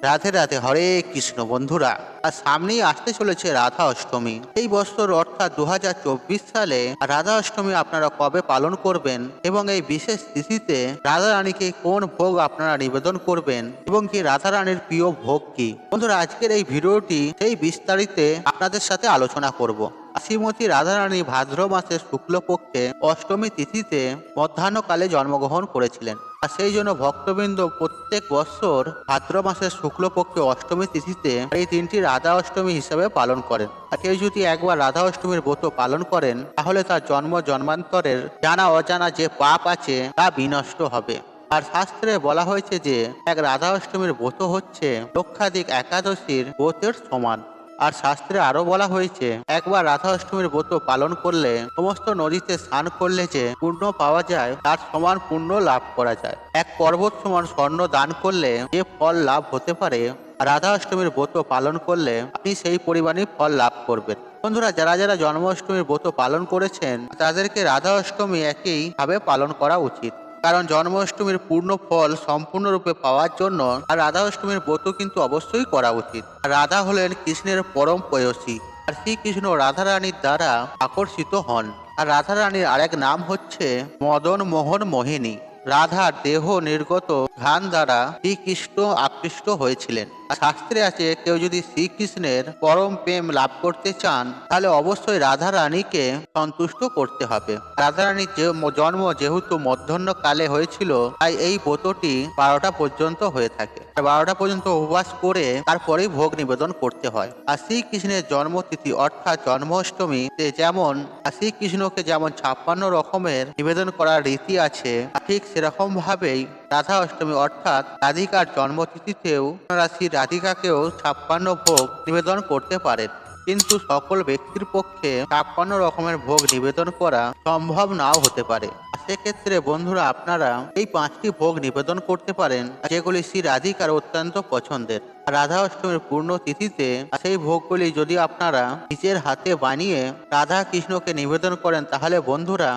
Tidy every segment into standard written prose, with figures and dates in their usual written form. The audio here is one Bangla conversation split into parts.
রাধে রাধে, হরে কৃষ্ণ বন্ধুরা। আর সামনেই আসতে চলেছে রাধা অষ্টমী। এই বছর অর্থাৎ 2024 সালে রাধা অষ্টমী আপনারা কবে পালন করবেন এবং এই বিশেষ তিথিতে রাধা রানীকে কোন ভোগ আপনারা নিবেদন করবেন এবং কি রাধা রানীর প্রিয় ভোগ কি? বন্ধুরা, আজকের এই ভিডিওটি সেই বিস্তারিতে আপনাদের সাথে আলোচনা করব। শ্রীমতী রাধারানী ভাদ্র মাসের শুক্লপক্ষে অষ্টমী তিথিতে মধ্যাহ্নকালে জন্মগ্রহণ করেছিলেন। আর সেই জন্য ভক্তবৃন্দ প্রত্যেক বছর ভাদ্র মাসের শুক্লপক্ষে অষ্টমী তিথিতে এই দিনটি রাধা অষ্টমী হিসেবে পালন করেন। আর কেউ যদি একবার রাধা অষ্টমীর ব্রত পালন করেন তাহলে তার জন্ম জন্মান্তরের জানা অজানা যে পাপ আছে তা বিনষ্ট হবে। আর শাস্ত্রে বলা হয়েছে যে এক রাধা অষ্টমীর ব্রত হচ্ছে লক্ষাধিক একাদশীর ব্রতের সমান। আর শাস্ত্রে আরো বলা হয়েছে একবার রাধা অষ্টমীর ব্রত পালন করলে সমস্ত নদীতে স্নান করলে যে পুণ্য পাওয়া যায় তার সমান পুণ্য লাভ করা যায়। এক পর্বত সমান স্বর্ণ দান করলে যে ফল লাভ হতে পারে, রাধা অষ্টমীর ব্রত পালন করলে আপনি সেই পরিমাণই ফল লাভ করবেন। বন্ধুরা, যারা যারা জন্মাষ্টমীর ব্রত পালন করেছেন তাদেরকে রাধা অষ্টমী একইভাবে পালন করা উচিত, কারণ জন্মাষ্টমীর পূর্ণ ফল সম্পূর্ণরূপে পাওয়ার জন্য আর রাধা অষ্টমীর ব্রত কিন্তু অবশ্যই করা উচিত। রাধা হলেন কৃষ্ণের পরম প্রেয়সী, আর শ্রীকৃষ্ণ রাধা রানীর দ্বারা আকর্ষিত হন। আর রাধা রানীর আরেক নাম হচ্ছে মদন মোহন মোহিনী। রাধার দেহ নির্গত ঘ্রাণ দ্বারা শ্রীকৃষ্ণ আকৃষ্ট হয়েছিলেন। শাস্ত্রে আছে কেউ যদি শ্রীকৃষ্ণের পরম প্রেম লাভ করতে চান তাহলে অবশ্যই রাধা রানীকে সন্তুষ্ট করতে হবে। রাধা রানীর জন্ম যেহেতু মধ্যাহ্নকালে হয়েছিল তাই এই ব্রতটি 12টা পর্যন্ত হয়ে থাকে। 12টা পর্যন্ত উপবাস করে তারপরেই ভোগ নিবেদন করতে হয়। আর শ্রীকৃষ্ণের জন্মতিথি অর্থাৎ জন্মাষ্টমী যেমন শ্রীকৃষ্ণকে যেমন 56 রকমের নিবেদন করার রীতি আছে, ঠিক সেরকম ভাবেই রাধা অষ্টমী অর্থাৎ রাধিকার জন্মতিথিতেও আপনারা শ্রী রাধিকাকেও 56 ভোগ নিবেদন করতে পারেন। কিন্তু সকল ব্যক্তির পক্ষে 56 রকমের ভোগ নিবেদন করা সম্ভব নাও হতে পারে। সেক্ষেত্রে বন্ধুরা আপনারা এই 5টি ভোগ নিবেদন করতে পারেন যেগুলি শ্রী রাধিকার অত্যন্ত পছন্দের। রাধা অষ্টমীর পূর্ণ তিথিতে সেই ভোগগুলি যদি আপনারা নিজের হাতে বানিয়ে রাধা কৃষ্ণকে নিবেদন করেন তাহলে বন্ধুরা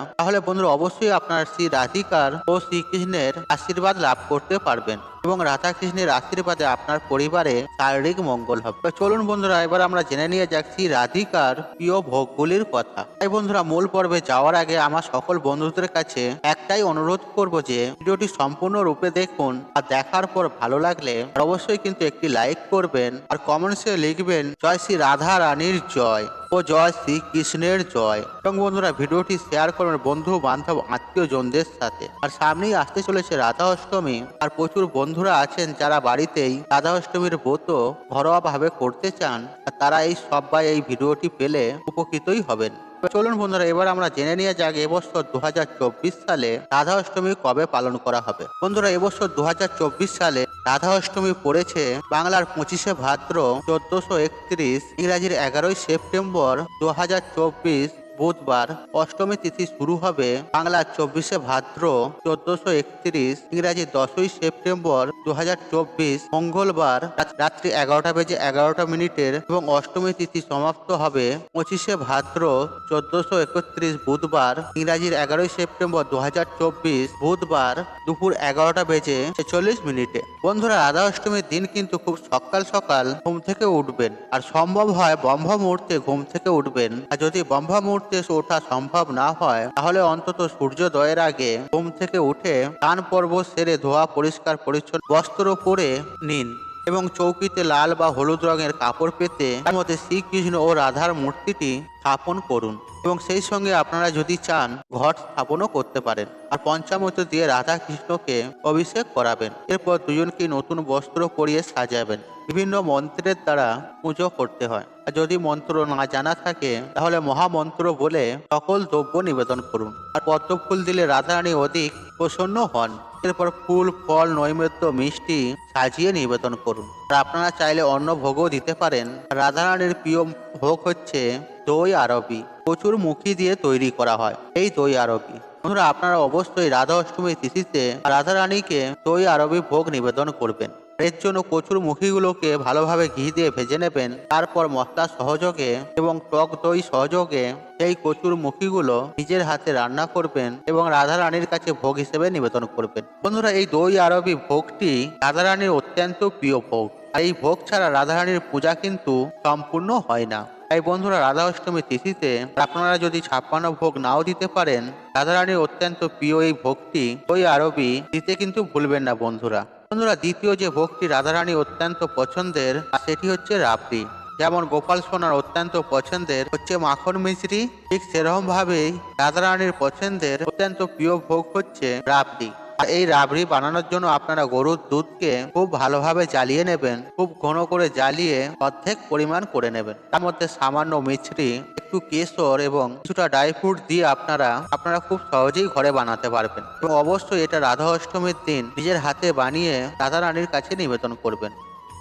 অবশ্যই আপনারা শ্রী রাধিকার ও শ্রীকৃষ্ণের আশীর্বাদ লাভ করতে পারবেন এবং রাধা কৃষ্ণের আশীর্বাদে আপনার পরিবারে শারীরিক মঙ্গল হবে। তো চলুন বন্ধুরা, এবার আমরা জেনে নিয়ে যাক শ্রী রাধিকার প্রিয় ভোগগুলির কথা। তাই বন্ধুরা, মূল পর্বে যাওয়ার আগে আমার সকল বন্ধুদের কাছে একটাই অনুরোধ করব যে ভিডিওটি সম্পূর্ণ রূপে দেখুন, আর দেখার পর ভালো লাগলে অবশ্যই কিন্তু একটি লাইক করবেন আর কমেন্টসে লিখবেন জয় শ্রী রাধা রানীর জয় ও জয় শ্রীকৃষ্ণের জয়। এবং বন্ধুরা, ভিডিওটি শেয়ার করবেন বন্ধু বান্ধব আত্মীয় জনদের সাথে। আর সামনেই আসতে চলেছে রাধা অষ্টমী, আর প্রচুর বন্ধুরা আছেন যারা বাড়িতেই রাধা অষ্টমীর ব্রত ঘরোয়া ভাবে করতে চান, আর তারা সবাই এই ভিডিওটি পেলে উপকৃতই হবেন। চলুন বন্ধুরা, এবার আমরা জেনে নিয়ে যাক এবছর 2024 সালে রাধা অষ্টমী কবে পালন করা হবে। বন্ধুরা, এবছর 2024 সালে রাধা অষ্টমী পড়েছে বাংলার 25শে ভাদ্র 1431, ইংরাজির 11ই সেপ্টেম্বর 2024 বুধবার। অষ্টমী তিথি শুরু হবে বাংলার 24শে ভাদ্র 1431, ইংরাজি 10ই সেপ্টেম্বর 2024 মঙ্গলবার রাত্রি 11টা বেজে 11টা মিনিটের এবং অষ্টমী তিথি সমাপ্ত হবে 25শে ভাদ্র 1431 বুধবার, ইংরাজির 11ই সেপ্টেম্বর 2024 বুধবার দুপুর 11টা বেজে 46 মিনিটে। বন্ধুরা, রাধা অষ্টমীর দিন কিন্তু খুব সকাল সকাল ঘুম থেকে উঠবেন, আর সম্ভব হয় ব্রহ্ম মুহূর্তে ঘুম থেকে উঠবেন। আর যদি ব্রহ্ম মুহূর্তে ওঠা সম্ভব না হয় তাহলে অন্তত সূর্যোদয়ের আগে ঘুম থেকে উঠে স্নান পর্ব সেরে ধোয়া পরিষ্কার পরিচ্ছন্ন বস্ত্র পরে নিন এবং চৌকিতে লাল বা হলুদ রঙের কাপড় পেতে তার মধ্যে শ্রীকৃষ্ণ ও রাধার মূর্তিটি স্থাপন করুন এবং সেই সঙ্গে আপনারা যদি চান ঘট স্থাপনও করতে পারেন। আর পঞ্চামৃত দিয়ে রাধা কৃষ্ণকে অভিষেক করাবেন। এরপর দুজনকে নতুন বস্ত্র পরিয়ে সাজাবেন। বিভিন্ন মন্ত্রের দ্বারা পুজো করতে হয়, আর যদি মন্ত্র না জানা থাকে তাহলে মহামন্ত্র বলে সকল দ্রব্য নিবেদন করুন। আর পদ্ম ফুল দিলে রাধারানী অধিক প্রসন্ন হন। এরপর ফুল, ফল, নৈবেদ্য, মিষ্টি সাজিয়ে নিবেদন করুন। আর আপনারা চাইলে অন্য ভোগও দিতে পারেন। রাধারানীর প্রিয় ভোগ হচ্ছে দই আরবি। প্রচুর মুখী দিয়ে তৈরি করা হয় এই দই আরবি। বন্ধুরা, আপনারা অবশ্যই রাধা অষ্টমীর তিথিতে রাধারানীকে দই আরবি ভোগ নিবেদন করবেন। এর জন্য কচুর মুখিগুলোকে ভালোভাবে ঘি দিয়ে ভেজে নেবেন। তারপর মশলা সহযোগে এবং টক দই সহযোগে এই কচুর মুখিগুলো নিজের হাতে রান্না করবেন এবং রাধা রানীর কাছে ভোগ হিসেবে নিবেদন করবেন। বন্ধুরা, এই দই আরবি ভোগটি রাধা রানীর অত্যন্ত প্রিয় ভোগ। আর এই ভোগ ছাড়া রাধা রানীর পূজা কিন্তু সম্পূর্ণ হয় না। তাই বন্ধুরা, রাধা অষ্টমীর তিথিতে আপনারা যদি 56 ভোগ নাও দিতে পারেন, রাধা রানীর অত্যন্ত প্রিয় এই ভোগটি দই আরবি দিতে কিন্তু ভুলবেন না বন্ধুরা। দ্বিতীয় যে ভোগটি রাধারানী অত্যন্ত পছন্দের, আর সেটি হচ্ছে রাবড়ি। যেমন গোপাল সোনার অত্যন্ত পছন্দের হচ্ছে মাখন মিশ্রি, ঠিক সেরকম ভাবেই রাধারানীর পছন্দের অত্যন্ত প্রিয় ভোগ হচ্ছে রাবড়ি। আর এই রাবড়ি বানানোর জন্য আপনারা গরুর দুধকে খুব ভালোভাবে জ্বালিয়ে নেবেন। খুব ঘন করে জ্বালিয়ে অর্ধেক পরিমাণ করে নেবেন। তার মধ্যে সামান্য মিছরি, একটু কেশর এবং কিছুটা ড্রাই ফ্রুট দিয়ে আপনারা খুব সহজেই ঘরে বানাতে পারবেন। এবং অবশ্যই এটা রাধা অষ্টমীর দিন নিজের হাতে বানিয়ে রাধা রানীর কাছে নিবেদন করবেন।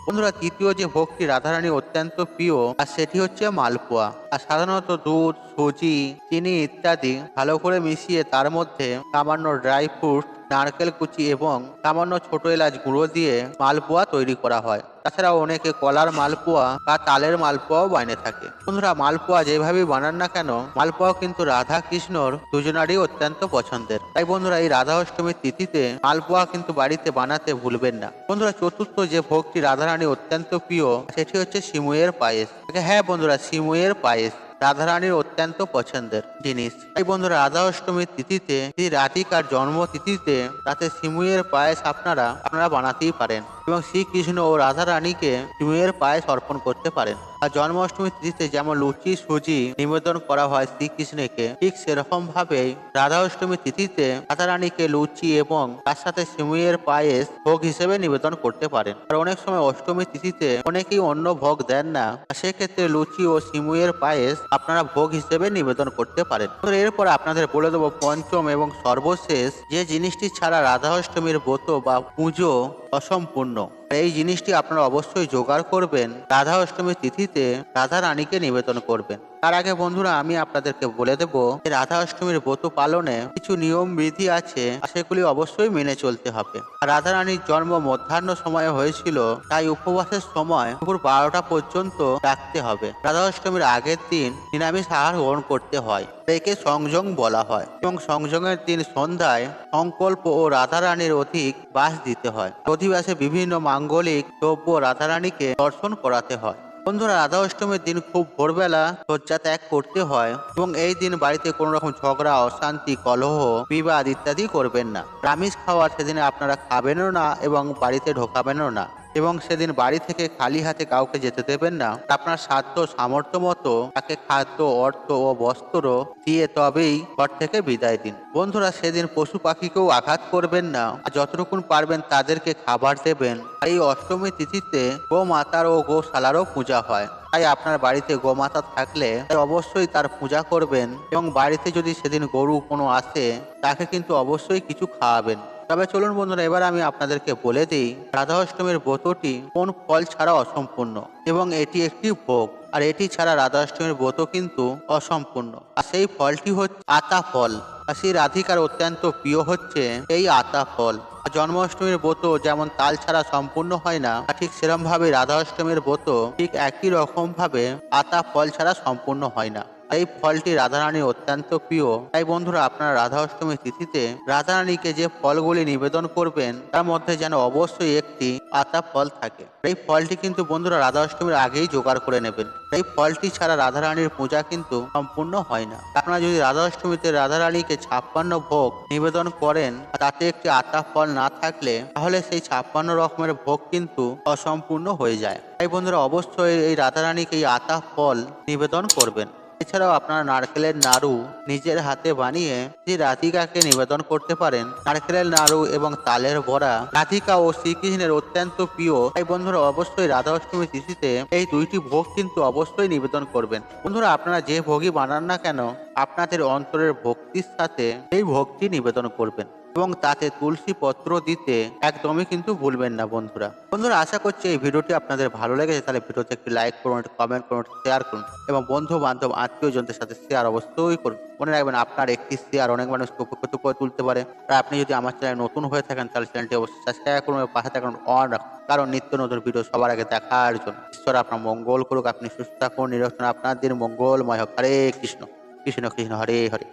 বন্ধুরা, তৃতীয় যে ভোগটি রাধারানী অত্যন্ত প্রিয়, আর সেটি হচ্ছে মালপোয়া। আর সাধারণত দুধ, সুজি, চিনি ইত্যাদি ভালো করে মিশিয়ে তার মধ্যে সামান্য ড্রাই ফ্রুট, নারকেল কুচি এবং সামান্য ছোট এলাচ গুঁড়ো দিয়ে মালপোয়া তৈরি করা হয়। তাছাড়াও অনেকে কলার মালপোয়া বা তালের মালপোয়াও বানিয়ে থাকে। বন্ধুরা, মালপোয়া যেভাবেই বানান না কেন, মালপোয়া কিন্তু রাধা কৃষ্ণর দুজনারই অত্যন্ত পছন্দের। তাই বন্ধুরা, এই রাধা অষ্টমীর তিথিতে মালপোয়া কিন্তু বাড়িতে বানাতে ভুলবেন না। বন্ধুরা, চতুর্থ যে ভোগটি রাধারানী অত্যন্ত প্রিয়, সেটি হচ্ছে সিমুইয়ের পায়েস। হ্যাঁ বন্ধুরা, সিমুইয়ের পায়েস রাধারানীর অত্যন্ত পছন্দের জিনিস। তাই বন্ধুরা, রাধা অষ্টমীর তিথিতে রাধিকার জন্ম তিথিতে রাতে সিমুইয়ের পায়েস আপনারা বানাতেই পারেন এবং শ্রীকৃষ্ণ ও রাধা রানীকে সিমুইয়ের পায়েস অর্পণ করতে পারেন। আর জন্মাষ্টমীর তিথিতে যেমন লুচি সুজি নিবেদন করা হয় শ্রীকৃষ্ণকে, ঠিক সেরকম ভাবেই রাধা অষ্টমীর তিথিতে রাধা রানীকে লুচি এবং তার সাথে সিমুইয়ের পায়েস ভোগ হিসেবে নিবেদন করতে পারেন। আর অনেক সময় অষ্টমীর তিথিতে অনেকেই অন্য ভোগ দেন না, সেক্ষেত্রে লুচি ও সিমুইয়ের পায়েস আপনারা ভোগ হিসেবে নিবেদন করতে পারেন। এরপর আপনাদের বলে দেবো পঞ্চম এবং সর্বশেষ যে জিনিসটি ছাড়া রাধা অষ্টমীর ব্রত বা পুজো অসম্পূর্ণ। এই জিনিসটি আপনারা অবশ্যই জোগাড় করবেন রাধা অষ্টমীর তিথিতে রাধা রানীকে নিবেদন করবেন। তার আগে বন্ধুরা, আমি আপনাদেরকে বলে দেবো রাধা অষ্টমীর ব্রত পালনে কিছু নিয়ম বিধি আছে, সেগুলি অবশ্যই মেনে চলতে হবে। রাধা রানীর জন্ম মধ্যাহ্ন সময়ে হয়েছিল, তাই উপবাসের সময় দুপুর 12টা পর্যন্ত রাখতে হবে। রাধা অষ্টমীর আগের দিন নিরামিষ আহার গ্রহণ করতে হয়, একে সংযম বলা হয়। এবং সংযমের দিন সন্ধ্যায় সংকল্প ও রাধা রানীর অধিক বাস দিতে হয়। অধিবাসে বিভিন্ন মাঙ্গলিক দ্রব্য রাধা রানীকে দর্শন করাতে হয়। বন্ধুরা, রাধা অষ্টমীর দিন খুব ভোরবেলা শয্যা ত্যাগ করতে হয় এবং এই দিন বাড়িতে কোনো রকম ঝগড়া, অশান্তি, কলহ, বিবাদ ইত্যাদি করবেন না। আমিষ খাওয়ার সেদিনে আপনারা খাবেনও না এবং বাড়িতে ঢোকাবেনও না। এবং সেদিন বাড়ি থেকে খালি হাতে কাউকে যেতে দেবেন না। আপনার সাধ্য সামর্থ্য মতো তাকে খাদ্য, অর্থ ও বস্ত্র দিয়ে তবেই ঘর থেকে বিদায় দিন। বন্ধুরা, সেদিন পশু পাখিকেও আঘাত করবেন না, যতটুকুন পারবেন তাদেরকে খাবার দেবেন। এই অষ্টমী তিথিতে গোমাতার ও গোশালারও পূজা হয়, তাই আপনার বাড়িতে গোমাতা থাকলে অবশ্যই তার পূজা করবেন এবং বাড়িতে যদি সেদিন গরু কোনো আসে তাকে কিন্তু অবশ্যই কিছু খাওয়াবেন। তবে চলুন বন্ধুরা, এবার আমি আপনাদেরকে বলে দিই রাধা অষ্টমীর ব্রতটি কোন ফল ছাড়া অসম্পূর্ণ এবং এটি একটি ভোগ। আর এটি ছাড়া রাধা অষ্টমীর ব্রত কিন্তু অসম্পূর্ণ। আর সেই ফলটি হচ্ছে আতা ফল। আর সেই রাধিকার অত্যন্ত প্রিয় হচ্ছে এই আতা ফল। জন্মাষ্টমীর ব্রত যেমন তাল ছাড়া সম্পূর্ণ হয় না, ঠিক সেরকম ভাবে রাধা অষ্টমীর ব্রত ঠিক একই রকম ভাবে আতা ফল ছাড়া সম্পূর্ণ হয় না। এই ফলটি রাধারানীর অত্যন্ত প্রিয়। তাই বন্ধুরা, আপনারা রাধা অষ্টমীর তিথিতে রাধারানীকে যে ফলগুলি নিবেদন করবেন তার মধ্যে যেন অবশ্যই একটি আতা ফল থাকে। এই ফলটি কিন্তু বন্ধুরা রাধা অষ্টমীর আগেই জোগাড় করে নেবেন। এই ফলটি ছাড়া রাধারানীর পূজা কিন্তু সম্পূর্ণ হয় না। আপনারা যদি রাধা অষ্টমীতে রাধারানীকে 56 ভোগ নিবেদন করেন, তাতে একটি আতা ফল না থাকলে তাহলে সেই 56 রকমের ভোগ কিন্তু অসম্পূর্ণ হয়ে যায়। তাই বন্ধুরা, অবশ্যই এই রাধারানীকে এই আতা ফল নিবেদন করবেন। এছাড়াও আপনারা নারকেলের নাড়ু নিজের হাতে বানিয়ে শ্রী রাধিকাকে নিবেদন করতে পারেন। নারকেলের নাড়ু এবং তালের বড়া রাধিকা ও শ্রীকৃষ্ণের অত্যন্ত প্রিয়। তাই বন্ধুরা, অবশ্যই রাধা অষ্টমী তিথিতে এই দুইটি ভোগ কিন্তু অবশ্যই নিবেদন করবেন। বন্ধুরা, আপনারা যে ভোগই বানান না কেন, আপনাদের অন্তরের ভক্তির সাথে এই ভোগটি নিবেদন করবেন। এবং তাতে তুলসী পত্র দিতে একদমই কিন্তু ভুলবেন না বন্ধুরা। বন্ধুরা, আশা করছি এই ভিডিওটি আপনাদের ভালো লেগেছে। তাহলে ভিডিওতে একটি লাইক করুন, একটি কমেন্ট করুন, শেয়ার করুন এবং বন্ধু বান্ধব আত্মীয়জনদের সাথে শেয়ার অবশ্যই করুন। মনে রাখবেন, আপনার একটি শেয়ার অনেক মানুষকে উপকৃত করে তুলতে পারে। আর আপনি যদি আমার চ্যানেলে নতুন হয়ে থাকেন তাহলে চ্যানেলটি অবশ্যই সাবস্ক্রাইব করুন এবং পাশে থাকুন অন রাখুন, কারণ নিত্য নতুন ভিডিও সবার আগে দেখার জন্য। ঈশ্বর আপনার মঙ্গল করুক, আপনি সুস্থ থাকুন, নিরক্ষণ আপনার দিন মঙ্গলময় হোক। হরে কৃষ্ণ, কৃষ্ণ কৃষ্ণ হরে হরে।